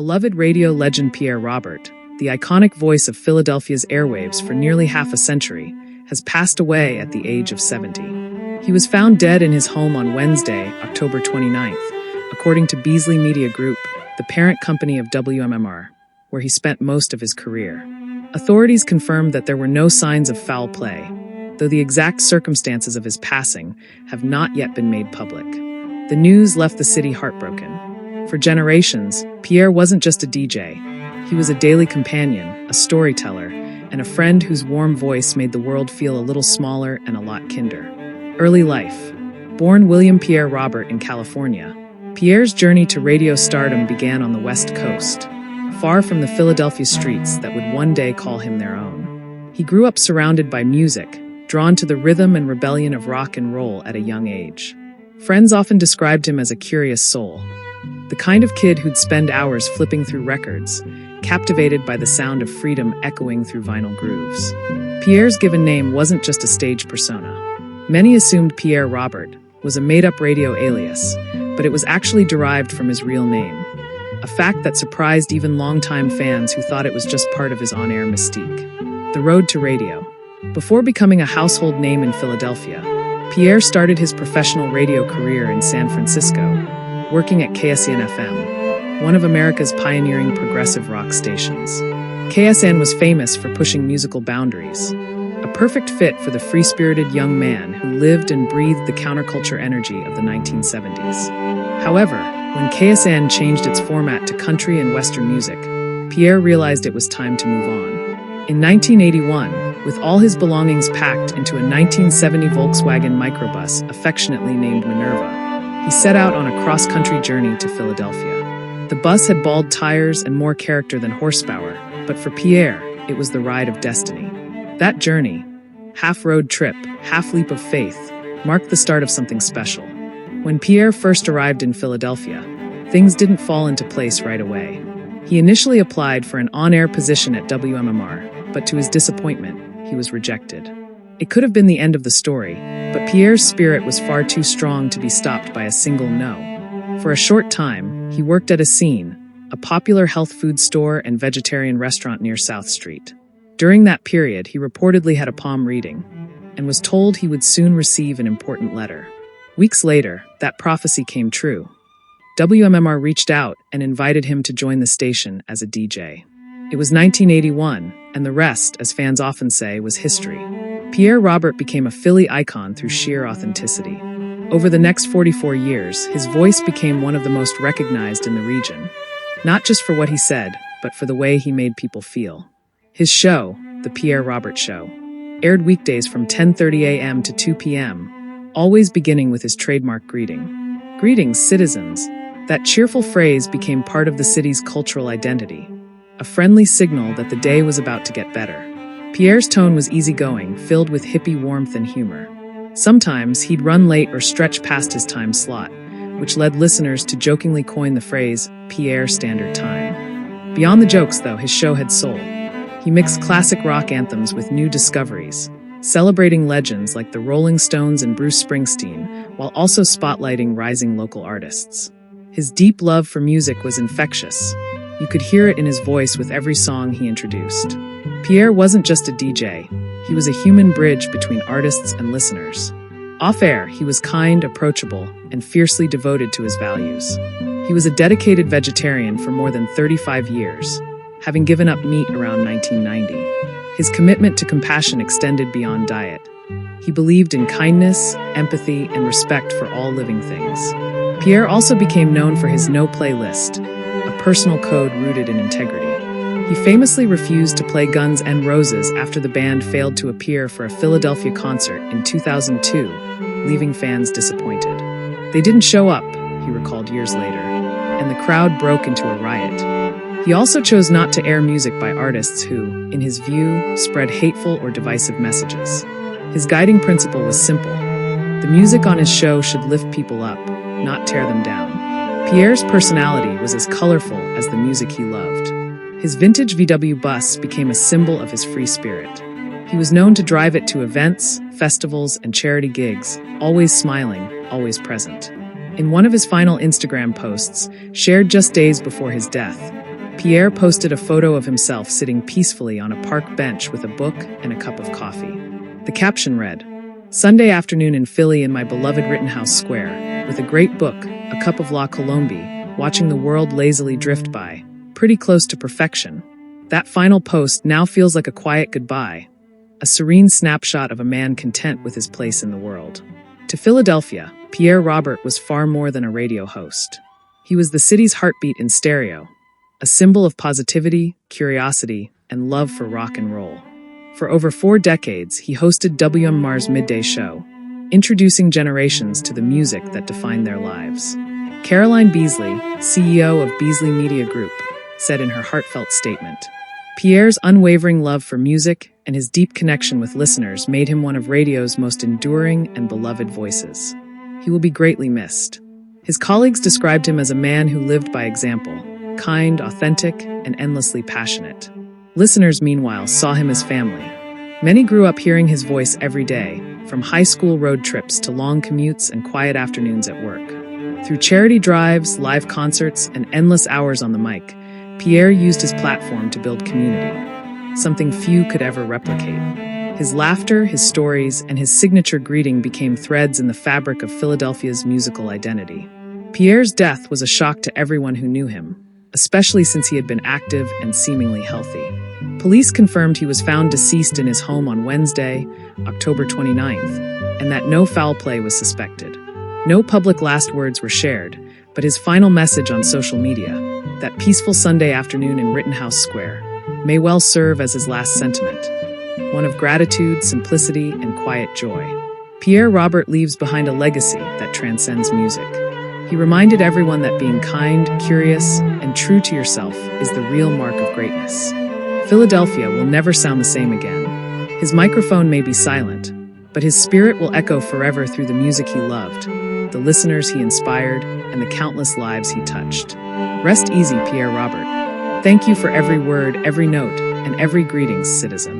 Beloved radio legend Pierre Robert, the iconic voice of Philadelphia's airwaves for nearly half a century, has passed away at the age of 70. He was found dead in his home on Wednesday, October 29th, according to Beasley Media Group, the parent company of WMMR, where he spent most of his career. Authorities confirmed that there were no signs of foul play, though the exact circumstances of his passing have not yet been made public. The news left the city heartbroken. For generations, Pierre wasn't just a DJ. He was a daily companion, a storyteller, and a friend whose warm voice made the world feel a little smaller and a lot kinder. Early life. Born William Pierre Robert in California, Pierre's journey to radio stardom began on the West Coast, far from the Philadelphia streets that would one day call him their own. He grew up surrounded by music, drawn to the rhythm and rebellion of rock and roll at a young age. Friends often described him as a curious soul, the kind of kid who'd spend hours flipping through records, captivated by the sound of freedom echoing through vinyl grooves. Pierre's given name wasn't just a stage persona. Many assumed Pierre Robert was a made-up radio alias, but it was actually derived from his real name, a fact that surprised even longtime fans who thought it was just part of his on-air mystique. The road to radio. Before becoming a household name in Philadelphia, Pierre started his professional radio career in San Francisco, working at KSAN-FM, one of America's pioneering progressive rock stations. KSAN was famous for pushing musical boundaries, a perfect fit for the free-spirited young man who lived and breathed the counterculture energy of the 1970s. However, when KSAN changed its format to country and Western music, Pierre realized it was time to move on. In 1981, with all his belongings packed into a 1970 Volkswagen microbus affectionately named Minerva, he set out on a cross-country journey to Philadelphia. The bus had bald tires and more character than horsepower, but for Pierre, it was the ride of destiny. That journey, half road trip, half leap of faith, marked the start of something special. When Pierre first arrived in Philadelphia, things didn't fall into place right away. He initially applied for an on-air position at WMMR, but to his disappointment, he was rejected. It could have been the end of the story, but Pierre's spirit was far too strong to be stopped by a single no. For a short time, he worked at Scene, a popular health food store and vegetarian restaurant near South Street. During that period, he reportedly had a palm reading, and was told he would soon receive an important letter. Weeks later, that prophecy came true. WMMR reached out and invited him to join the station as a DJ. It was 1981, and the rest, as fans often say, was history. Pierre Robert became a Philly icon through sheer authenticity. Over the next 44 years, his voice became one of the most recognized in the region, not just for what he said, but for the way he made people feel. His show, The Pierre Robert Show, aired weekdays from 10:30 a.m. to 2 p.m., always beginning with his trademark greeting. "Greetings, citizens." That cheerful phrase became part of the city's cultural identity, a friendly signal that the day was about to get better. Pierre's tone was easygoing, filled with hippie warmth and humor. Sometimes he'd run late or stretch past his time slot, which led listeners to jokingly coin the phrase, Pierre Standard Time. Beyond the jokes, though, his show had soul. He mixed classic rock anthems with new discoveries, celebrating legends like the Rolling Stones and Bruce Springsteen, while also spotlighting rising local artists. His deep love for music was infectious. You could hear it in his voice with every song he introduced. Pierre wasn't just a DJ. He was a human bridge between artists and listeners. Off-air, he was kind, approachable, and fiercely devoted to his values. He was a dedicated vegetarian for more than 35 years, having given up meat around 1990. His commitment to compassion extended beyond diet. He believed in kindness, empathy, and respect for all living things. Pierre also became known for his no-play list, a personal code rooted in integrity. He famously refused to play Guns N' Roses after the band failed to appear for a Philadelphia concert in 2002, leaving fans disappointed. "They didn't show up," he recalled years later, and the crowd broke into a riot. He also chose not to air music by artists who, in his view, spread hateful or divisive messages. His guiding principle was simple. The music on his show should lift people up, not tear them down. Pierre's personality was as colorful as the music he loved. His vintage VW bus became a symbol of his free spirit. He was known to drive it to events, festivals, and charity gigs, always smiling, always present. In one of his final Instagram posts, shared just days before his death, Pierre posted a photo of himself sitting peacefully on a park bench with a book and a cup of coffee. The caption read, "Sunday afternoon in Philly in my beloved Rittenhouse Square, with a great book, a cup of La Colombe, watching the world lazily drift by. Pretty close to perfection." That final post now feels like a quiet goodbye, a serene snapshot of a man content with his place in the world. To Philadelphia, Pierre Robert was far more than a radio host. He was the city's heartbeat in stereo, a symbol of positivity, curiosity, and love for rock and roll. For over 4 decades, he hosted WMMR's midday show, introducing generations to the music that defined their lives. Caroline Beasley, CEO of Beasley Media Group, said in her heartfelt statement, "Pierre's unwavering love for music and his deep connection with listeners made him one of radio's most enduring and beloved voices. He will be greatly missed." His colleagues described him as a man who lived by example, kind, authentic, and endlessly passionate. Listeners, meanwhile, saw him as family. Many grew up hearing his voice every day, from high school road trips to long commutes and quiet afternoons at work. Through charity drives, live concerts, and endless hours on the mic, Pierre used his platform to build community, something few could ever replicate. His laughter, his stories, and his signature greeting became threads in the fabric of Philadelphia's musical identity. Pierre's death was a shock to everyone who knew him, especially since he had been active and seemingly healthy. Police confirmed he was found deceased in his home on Wednesday, October 29th, and that no foul play was suspected. No public last words were shared, but his final message on social media, that peaceful Sunday afternoon in Rittenhouse Square, may well serve as his last sentiment, one of gratitude, simplicity, and quiet joy. Pierre Robert leaves behind a legacy that transcends music. He reminded everyone that being kind, curious, and true to yourself is the real mark of greatness. Philadelphia will never sound the same again. His microphone may be silent, but his spirit will echo forever through the music he loved, the listeners he inspired, and the countless lives he touched. Rest easy, Pierre Robert. Thank you for every word, every note, and every greetings, citizen.